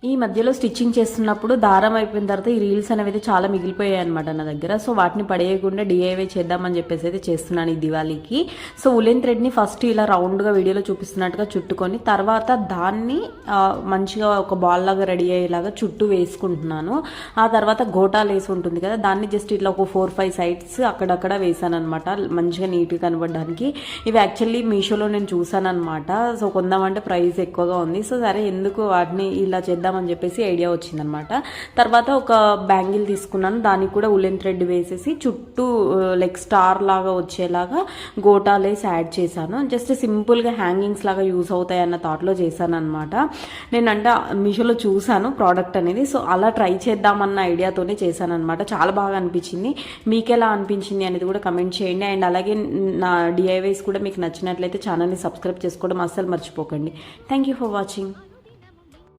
ఈ మధ్యలో స్టిచ్చింగ్ చేస్తున్నప్పుడు దారం అయిపోయిన తర్వాత ఈ రీల్స్ అనేవి చాలా మిగిలిపోయాయి అనమాట నా దగ్గర. సో వాటిని పడేయకుండా డిఐవై చేద్దామని చెప్పేసి అయితే చేస్తున్నాను ఈ దివాళీకి. సో ఉలెన్ థ్రెడ్ని ఫస్ట్ ఇలా రౌండ్గా వీడియోలో చూపిస్తున్నట్టుగా చుట్టుకొని తర్వాత దాన్ని మంచిగా ఒక బాల్ లాగా రెడీ అయ్యేలాగా చుట్టూ వేసుకుంటున్నాను. ఆ తర్వాత గోటాలు వేసి ఉంటుంది కదా, దాన్ని జస్ట్ ఇట్లా ఒక 4-5 సైడ్స్ అక్కడక్కడ వేసాను అనమాట, మంచిగా నీట్గా కనబడడానికి. ఇవి యాక్చువల్లీ మీషోలో నేను చూసాను అనమాట. సో కొందామంటే ప్రైస్ ఎక్కువగా ఉంది. సో సరే ఎందుకు వాటిని ఇలా చేద్దాం అని చెప్పేసి ఐడియా వచ్చిందనమాట. తర్వాత ఒక బ్యాంగిల్ తీసుకున్నాను, దానికి కూడా ఉలెన్ థ్రెడ్ వేసేసి చుట్టూ లైక్ స్టార్ లాగా వచ్చేలాగా గోటాలేసి యాడ్ చేశాను. జస్ట్ సింపుల్గా హ్యాంగింగ్స్ లాగా యూస్ అవుతాయి అన్న థాట్లో చేశాను అనమాట. నేనంటే మీషోలో చూశాను ప్రోడక్ట్ అనేది, సో అలా ట్రై చేద్దామన్న ఐడియాతోనే చేశాను అనమాట. చాలా బాగా అనిపించింది. మీకు ఎలా అనిపించింది అనేది కూడా కమెంట్ చేయండి. అండ్ అలాగే నా డిఐవైస్ కూడా మీకు నచ్చినట్లయితే ఛానల్ని సబ్స్క్రైబ్ చేసుకోవడం అస్సలు మర్చిపోకండి. Thank you for watching.